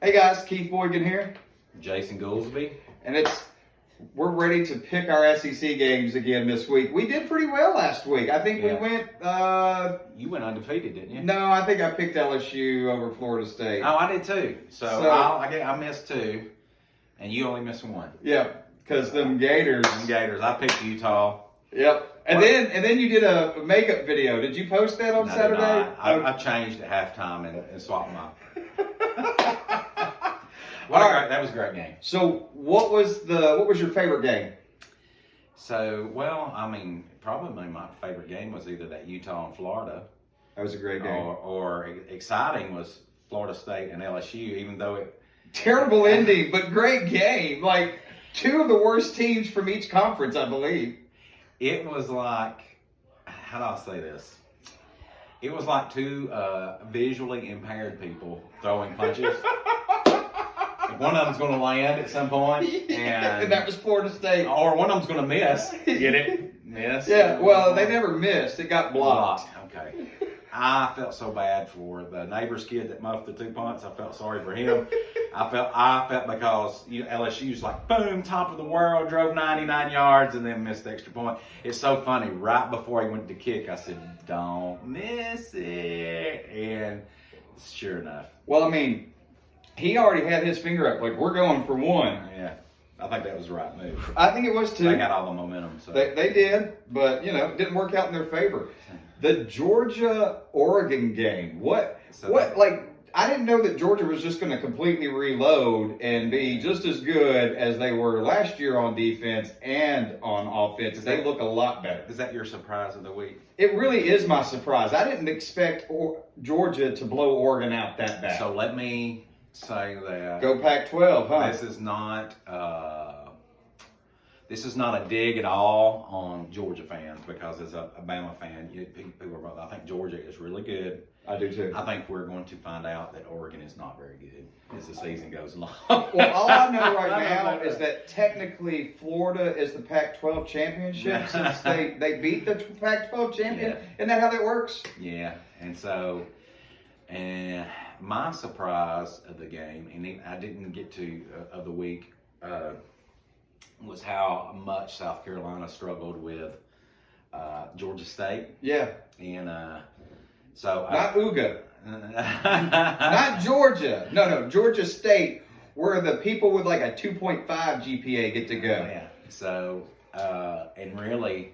Hey guys, Keith Boykin here, Jason Goolesby. and we're ready to pick our SEC games again this week. We did pretty well last week. I think we went. You went undefeated, didn't you? No, I think I picked LSU over Florida State. Oh, I did too. So I missed two, and you only missed one. Yeah, because them Gators. I picked Utah. Yep. And then you did a makeup video. Did you post that on Saturday? I changed at halftime and swapped my. That was a great game. So what was your favorite game? So, probably my favorite game was either that Utah and Florida. That was a great game. Or exciting was Florida State and LSU, even though it... Terrible ending, but great game. Like, two of the worst teams from each conference, I believe. It was like, how do I say this? It was like two visually impaired people throwing punches. One of them's going to land at some point, and that was Florida State. Or one of them's going to miss. Get it? Miss? Yeah, well, they never missed. It got blocked. Okay. I felt so bad for the neighbor's kid that muffed the 2 punts. I felt sorry for him. I felt because LSU's like, boom, top of the world, drove 99 yards, and then missed the extra point. It's so funny. Right before he went to kick, I said, don't miss it. And sure enough. Well, he already had his finger up, like, we're going for one. Yeah, I think that was the right move. I think it was too. They got all the momentum. So. They did, but, it didn't work out in their favor. The Georgia-Oregon game, I didn't know that Georgia was just going to completely reload and be just as good as they were last year on defense and on offense. They look a lot better. Is that your surprise of the week? It really is my surprise. I didn't expect Georgia to blow Oregon out that bad. So let me say that. Go Pac-12, huh? This is not a dig at all on Georgia fans, because as a Bama fan, I think Georgia is really good. I do too. I think we're going to find out that Oregon is not very good as the season goes along. Well, all I know right now is that technically Florida is the Pac-12 championship since they beat the Pac-12 champion. Yeah. Isn't that how that works? Yeah, and so, my surprise of the game, and I didn't get to of the week, was how much South Carolina struggled with Georgia State. Yeah. And not Uga. Not Georgia. No, Georgia State, where the people with like a 2.5 GPA get to go. Yeah. So, and really,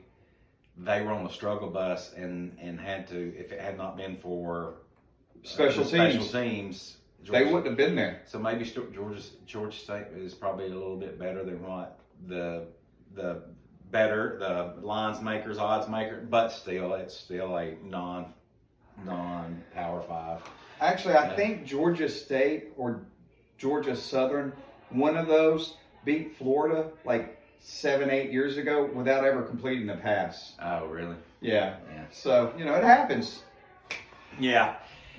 they were on the struggle bus and had to, if it had not been for special teams, they wouldn't have been there. So maybe Georgia State is probably a little bit better than what the lines makers, odds maker, but still, it's still a non-Power 5. Actually, I think Georgia State or Georgia Southern, one of those beat Florida like 7-8 years ago without ever completing the pass. Oh, really? Yeah. So, it happens. Yeah,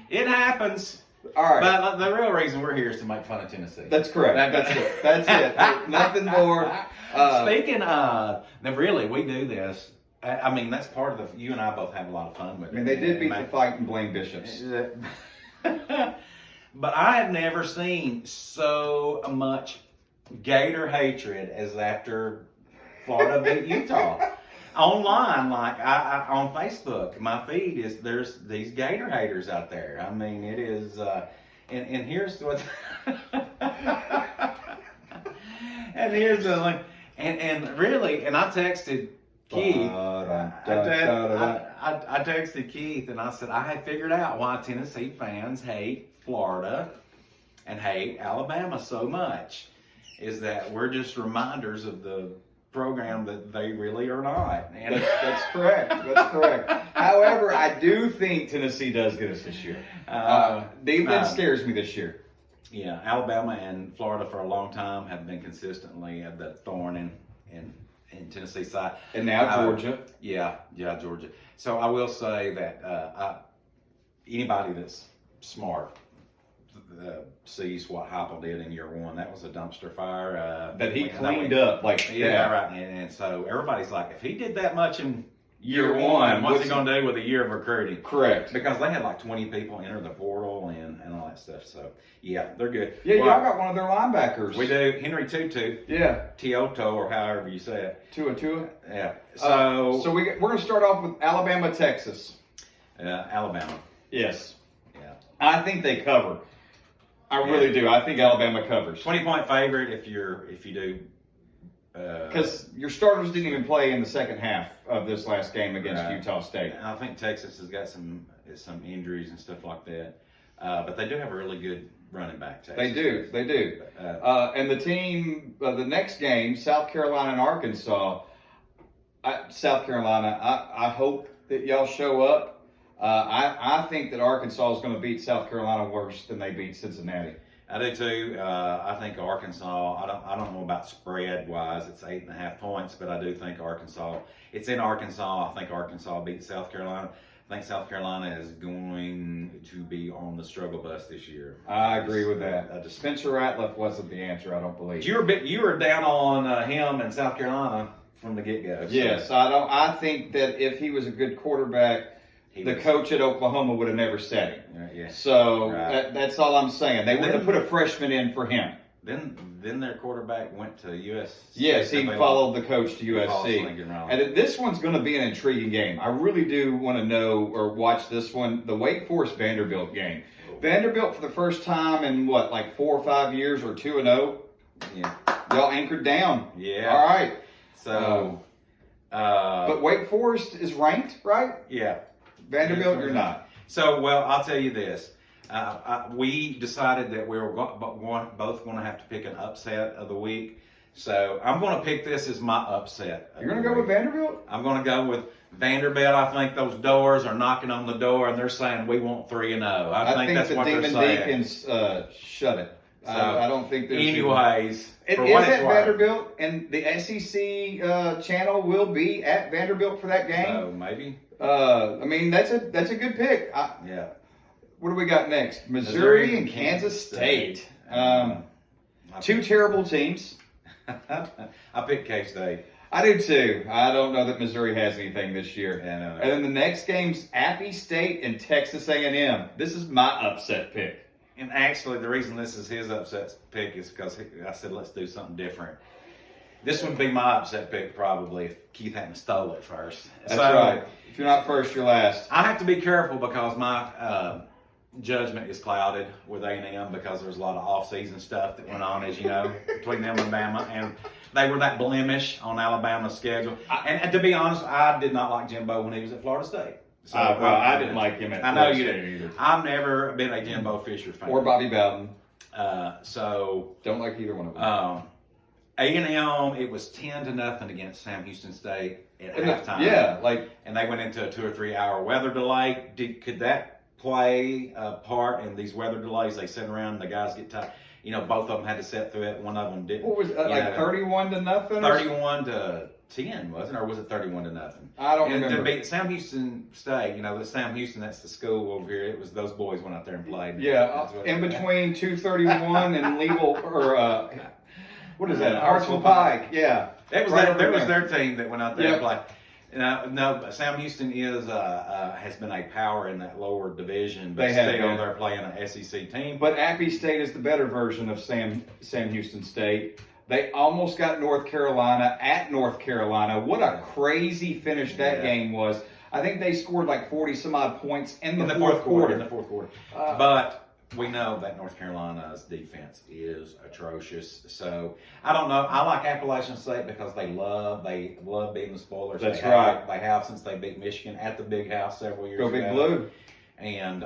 it happens. All right. But the real reason we're here is to make fun of Tennessee. That's correct. That's it. Nothing more. Speaking of, really, we do this. That's part of you and I both have a lot of fun with it. They did beat the fight and blame Bishops. But I have never seen so much Gator hatred as after Florida beat Utah. Online, on Facebook, my feed is there's these Gator haters out there. It is, and here's what, and here's the like, and really, and I texted Keith. I texted Keith and I said I had figured out why Tennessee fans hate Florida and hate Alabama so much. Is that we're just reminders of the program that they really are not. And that's correct. However, I do think Tennessee does get us this year. Defense scares me this year. Yeah, Alabama and Florida for a long time have been consistently at the thorn in Tennessee's side. And now Georgia. Yeah, Georgia. So I will say that anybody that's smart sees what Heupel did in year one. That was a dumpster fire. That he cleaned up. Right. And so everybody's like, if he did that much in year one. What's he going to do with a year of recruiting? Correct. Because they had like 20 people enter the portal and all that stuff. So, yeah, they're good. Yeah, y'all got one of their linebackers. We do. Henry Tutu. Yeah. Tioto, or however you say it. Tua. Yeah. So we're going to start off with Alabama, Texas. Alabama. Yes. Yeah. I think they cover. I really do. I think Alabama covers. 20-point favorite if you do. Because your starters didn't even play in the second half of this last game against Utah State. I think Texas has got some injuries and stuff like that, but they do have a really good running back. Texas. They do. And the team, the next game, South Carolina and Arkansas. South Carolina, I hope that y'all show up. I think that Arkansas is going to beat South Carolina worse than they beat Cincinnati. I do too. I think Arkansas. I don't know about spread wise. It's 8.5 points, but I do think Arkansas. It's in Arkansas. I think Arkansas beats South Carolina. I think South Carolina is going to be on the struggle bus this year. I agree with that. Spencer Ratliff wasn't the answer. I don't believe. You were down on him in South Carolina from the get go. So. Yes, I don't. I think that if he was a good quarterback. The coach at Oklahoma would have never said him. Yeah. So that's all I'm saying. They wouldn't have put a freshman in for him. Then their quarterback went to USC. Yes, he followed the coach to USC. And this one's going to be an intriguing game. I really do want to know or watch this one, the Wake Forest Vanderbilt game. Vanderbilt for the first time in 4 or 5 years or 2-0. Yeah. Y'all anchored down. Yeah. All right. So. But Wake Forest is ranked, right? Yeah. Vanderbilt, you're not. So, well, I'll tell you this. We decided that we were both going to have to pick an upset of the week. So I'm going to pick this as my upset. You're going to go with Vanderbilt? I'm going to go with Vanderbilt. I think those doors are knocking on the door, and they're saying we want 3-0. I think that's what they're saying. I think the Demon Deacons shut it. So, I don't think there's... Anyways. Is at Vanderbilt, and the SEC channel will be at Vanderbilt for that game? So, maybe. I mean, that's a good pick. Yeah. What do we got next? Missouri and Kansas State. Two terrible teams. I picked K-State. I do too. I don't know that Missouri has anything this year. Yeah, no. And then the next game's Appy State and Texas A&M. This is my upset pick. And actually, the reason this is his upset pick is because I said, let's do something different. This would be my upset pick probably if Keith hadn't stole it first. That's right. If you're not first, you're last. I have to be careful because my judgment is clouded with A&M because there's a lot of off-season stuff that went on, as you know, between them and Bama. And they were that blemish on Alabama's schedule. And to be honest, I did not like Jimbo when he was at Florida State. So, I didn't like him at Florida State either. I've never been a Jimbo Fisher fan. Or Bobby Bowden. So don't like either one of them. A&M, it was 10-0 against Sam Houston State at halftime. Yeah, and they went into a 2 or 3 hour weather delay. Could that play a part in these weather delays? They sit around and the guys get tired. Both of them had to sit through it. One of them didn't. What was it, 31-0? 31-10, wasn't it? Or was it 31-0? I don't remember. To beat Sam Houston State, the Sam Houston, that's the school over here. It was those boys went out there and played. Yeah, in between 231 and Legal, or what is that? Hartsville Pike. Yeah, that was their team that went out there and played. No, Sam Houston has been a power in that lower division, but they're playing an SEC team. But Appy State is the better version of Sam Houston State. They almost got North Carolina at North Carolina. What a crazy finish that game was. I think they scored 40-some-odd points in the fourth quarter. In the fourth quarter. But we know that North Carolina's defense is atrocious. So, I don't know. I like Appalachian State because they love being the spoilers. That's right. They have since they beat Michigan at the Big House several years ago. Go Big Blue. And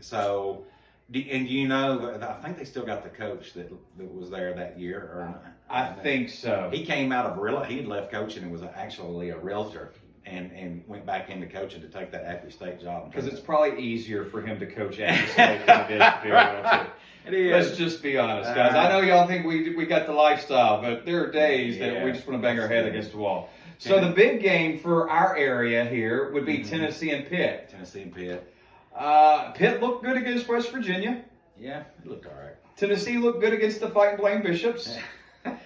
so... And I think they still got the coach that was there that year. Or I think so. He came out of he had left coaching and was actually a realtor and went back into coaching to take that Appy State job. Because it's probably easier for him to coach Appy State than it is to be a realtor. It is. Let's just be honest, guys. I know y'all think we got the lifestyle, but there are days that we just want to bang our head against the wall. So the big game for our area here would be Tennessee and Pitt. Pitt looked good against West Virginia. Yeah, it looked all right. Tennessee looked good against the Fighting Blaine Bishops.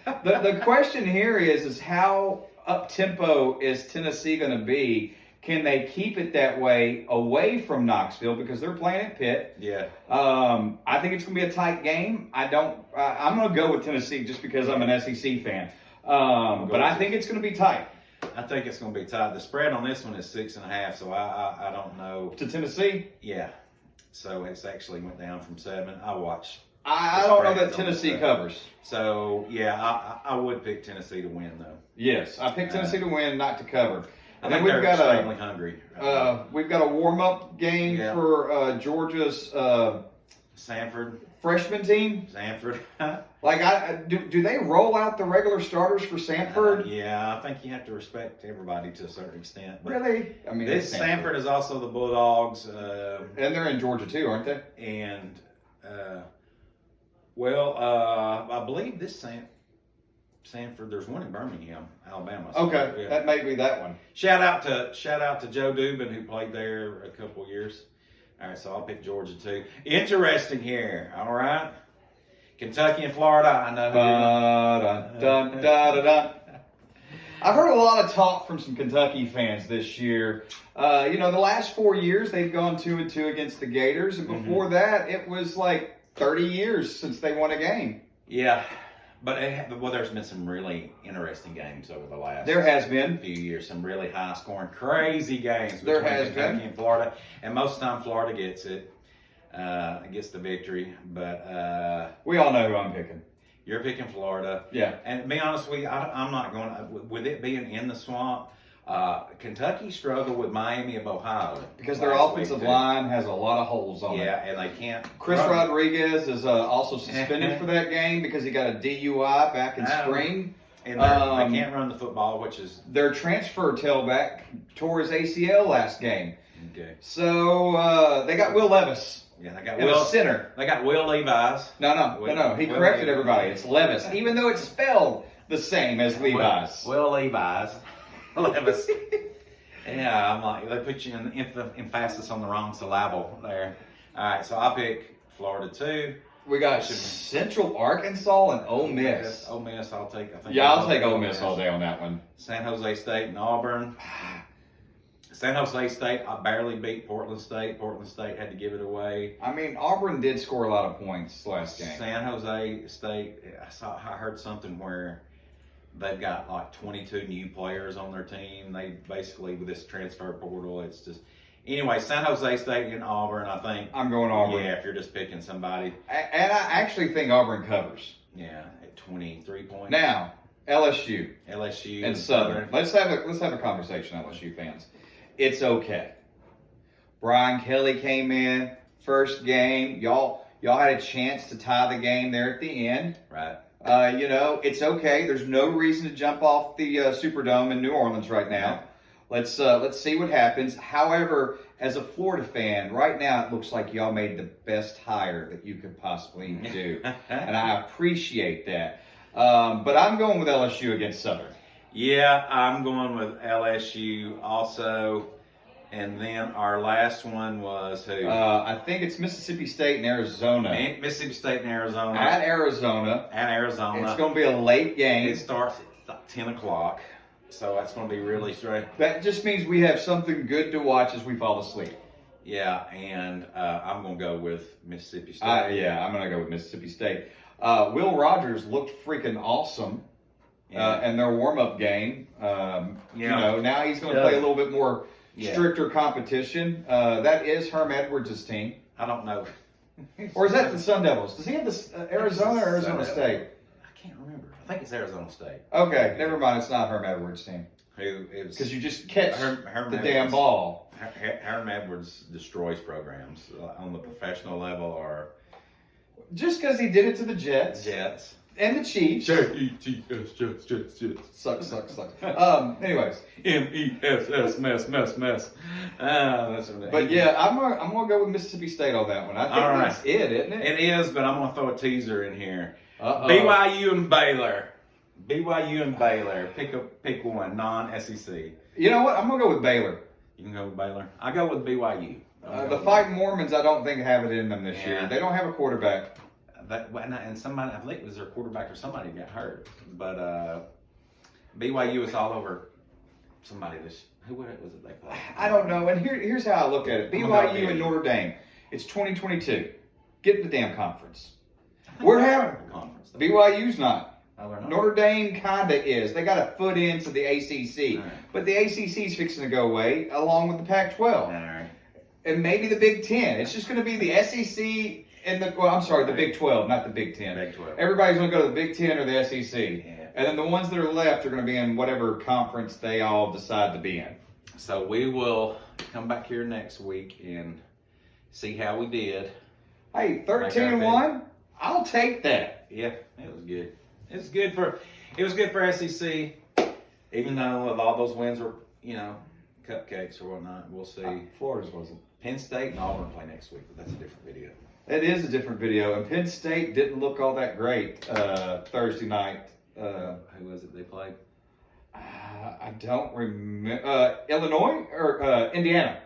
The question here is how up tempo is Tennessee going to be? Can they keep it that way away from Knoxville because they're playing at Pitt? Yeah. I think it's going to be a tight game. I'm going to go with Tennessee just because I'm an SEC fan. But I think it's going to be tight. I think it's going to be tight. The spread on this one is 6.5, so I don't know. To Tennessee? Yeah. So it's actually went down from 7. I watched. I don't know that Tennessee covers. So, yeah, I would pick Tennessee to win, though. Yes, I picked Tennessee to win, not to cover. I think they're extremely hungry. We've got a warm-up game for Georgia's Sanford freshman team. Sanford. Do they roll out the regular starters for Sanford? Yeah, I think you have to respect everybody to a certain extent. But really? I mean, this Sanford is also the Bulldogs. And they're in Georgia too, aren't they? And, I believe this Sanford, there's one in Birmingham, Alabama. So okay, yeah. That may be that one. Shout out to Joe Dubin, who played there a couple years. All right, so I'll pick Georgia too. Interesting here. All right, Kentucky and Florida. I know. I've heard a lot of talk from some Kentucky fans this year. The last 4 years they've gone 2-2 against the Gators, and before that it was like 30 years since they won a game. Yeah. But there's been some really interesting games over the last few years. Some really high-scoring, crazy games between Kentucky and Florida. And most of the time, Florida gets it, gets the victory. But we all know who I'm picking. You're picking Florida. Yeah. And to be honest with you, I'm not going with it being in the swamp. Kentucky struggled with Miami of Ohio because their offensive line has a lot of holes on it. Yeah, and they can't. Chris Rodriguez is also suspended for that game because he got a DUI back in spring. And they can't run the football, which is their transfer tailback tore his ACL last game. Okay. So they got Will Levis. Yeah, they got Will center. They got Will Levis. No. He corrected everybody. It's Levis, even though it's spelled the same as Levi's. Will Levis. Levis. Yeah, I'm like, they put you in emphasis on the wrong syllable there. All right, so I pick Florida too. We got Central Arkansas and Ole Miss. Ole Miss, I'll take. I'll take Ole Miss all day on that one. San Jose State and Auburn. San Jose State, I barely beat Portland State. Portland State had to give it away. I mean, Auburn did score a lot of points last game. San I heard something where they've got like 22 new players on their team. They basically, with this transfer portal, it's just... Anyway, San Jose State and Auburn, I think. I'm going Auburn. Yeah, if you're just picking somebody. And I actually think Auburn covers. Yeah, at 23 points. Now, LSU and Southern. Let's have a conversation, LSU fans. It's okay. Brian Kelly came in, first game. Y'all had a chance to tie the game there at the end. Right. It's okay. There's no reason to jump off the Superdome in New Orleans right now. Let's see what happens. However, as a Florida fan, right now it looks like y'all made the best hire that you could possibly do, and I appreciate that. But I'm going with LSU against Southern. Yeah, I'm going with LSU also. And then our last one was who? I think it's Mississippi State and Arizona. Mississippi State and Arizona. At Arizona. It's going to be a late game. It starts at 10 o'clock. So that's going to be really straight. That just means we have something good to watch as we fall asleep. Yeah, and I'm going to go with Mississippi State. I'm going to go with Mississippi State. Will Rogers looked freaking awesome in their warm-up game. Now he's going to play a little bit more stricter competition. That is Herm Edwards' team. I don't know. Or is that the Sun Devils? Does he have the Arizona or Arizona State? I can't remember. I think it's Arizona State. Okay, never mind. It's not Herm Edwards' team. Who is? Because you just catch Herm the damn ball. Herm Edwards destroys programs on the professional level, or just because he did it to the Jets. And the Chiefs. Jets. Sucks. Anyways. MESS, mess. But yeah, I'm gonna go with Mississippi State on that one. I think that's it, isn't it? It is, but I'm gonna throw a teaser in here. Uh-oh. BYU and Baylor. Pick one, non-SEC. You know what? I'm gonna go with Baylor. You can go with Baylor. I go with BYU. The Fighting Mormons, I don't think have it in them this year. They don't have a quarterback. And somebody, I think it was their quarterback or somebody got hurt. But BYU was all over somebody. Who was it they played? I don't know. And here's how I look at it. BYU and Notre Dame. It's 2022. Get in the damn conference. We're having conference. BYU's not. Oh, they're not. Notre Dame kinda is. They got a foot into the ACC, Right. but the ACC's fixing to go away along with the Pac-12 All right. and maybe the Big Ten. It's just going to be the SEC and the Big 12, not the Big Ten. Big 12. Everybody's going to go to the Big Ten or the SEC, Yeah. and then the ones that are left are going to be in whatever conference they all decide to be in. So we will come back here next week and see how we did. Hey, 13-1, I'll take that. Yeah, it was good. It was good for SEC, even though all those wins were, cupcakes or whatnot. We'll see. Florida's wasn't. Penn State and Auburn play next week, but that's a different video. It is a different video, and Penn State didn't look all that great Thursday night. Who was it they played? I don't remember. Illinois or Indiana?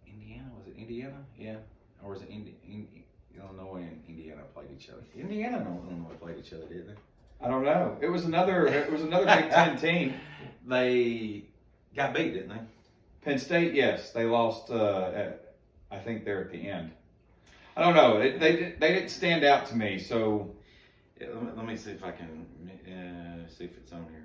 Indiana? Was it Indiana? Yeah. Or was it Illinois and Indiana played each other? Indiana and Illinois played each other, didn't they? I don't know. It was another Big Ten team. They got beat, didn't they? Penn State, yes, they lost. I think they're at the end. I don't know. They didn't stand out to me. So yeah, let me see if I can see if it's on here.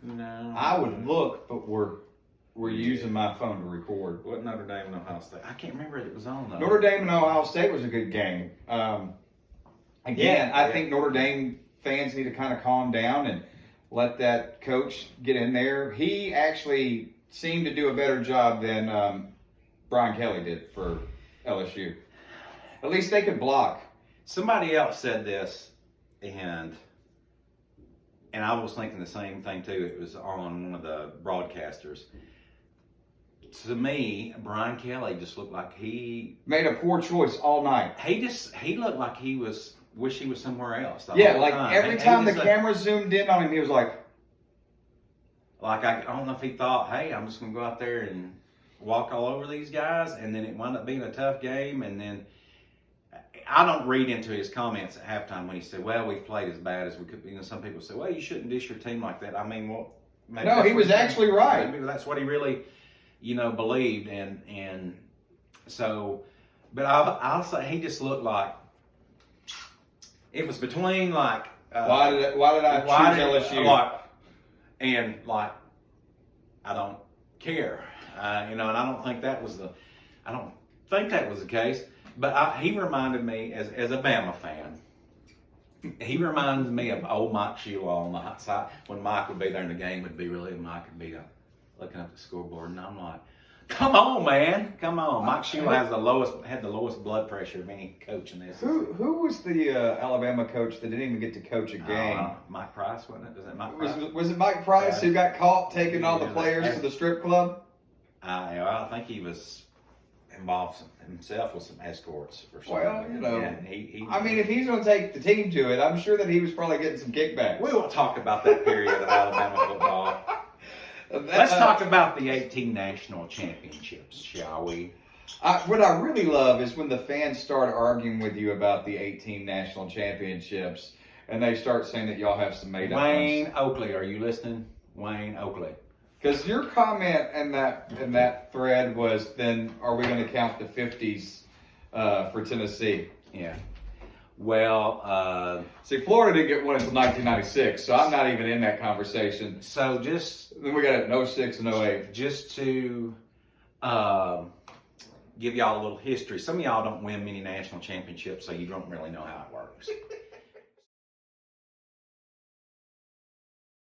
No. I would look, but we're using my phone to record. What Notre Dame and Ohio State? I can't remember if it was on though. Notre Dame and Ohio State was a good game. I think Notre Dame fans need to kind of calm down and let that coach get in there. He actually seemed to do a better job than Brian Kelly did for LSU. At least they could block. Somebody else said this, and I was thinking the same thing too. It was on one of the broadcasters. To me, Brian Kelly just looked like he Made a poor choice all night. he looked like he wish he was somewhere else. Yeah, like time. every time the camera zoomed in on him, he was like, I don't know if he thought, hey, I'm just going to go out there and walk all over these guys, and then it wound up being a tough game, and then I don't read into his comments at halftime when he said, well, we've played as bad as we could. Some people say, well, you shouldn't dish your team like that. I mean, well, maybe no, he was actually right. Maybe that's what he really, believed, and so, but I'll say he just looked like it was between like why did I choose LSU? And I don't care, and I don't think that was the case. But he reminded me, as a Bama fan, he reminded me of old Mike Sheila on the hot side when Mike would be there and the game would be really, and Mike would be looking up the scoreboard, and I'm like, come on, man, come on. Mike Sheila had the lowest blood pressure of any coach in this. Who was the Alabama coach that didn't even get to coach a game? Mike Price, wasn't it? Was it Mike Price? Was it Mike Price who got caught taking all the players to the strip club? I think he was involved himself with some escorts or something. Well, he if he's going to take the team to it, I'm sure that he was probably getting some kickbacks. We won't talk about that period of Alabama football. Let's talk about the 18 national championships, shall we? What I really love is when the fans start arguing with you about the 18 national championships, and they start saying that y'all have some made-up Wayne ones. Oakley, are you listening? Wayne Oakley. Because your comment in that thread was, then are we going to count the 50s for Tennessee? Yeah. Well, see, Florida didn't get one until 1996, so I'm not even in that conversation. So then we got it in 06 and 08. Just to give y'all a little history. Some of y'all don't win many national championships, so you don't really know how it works.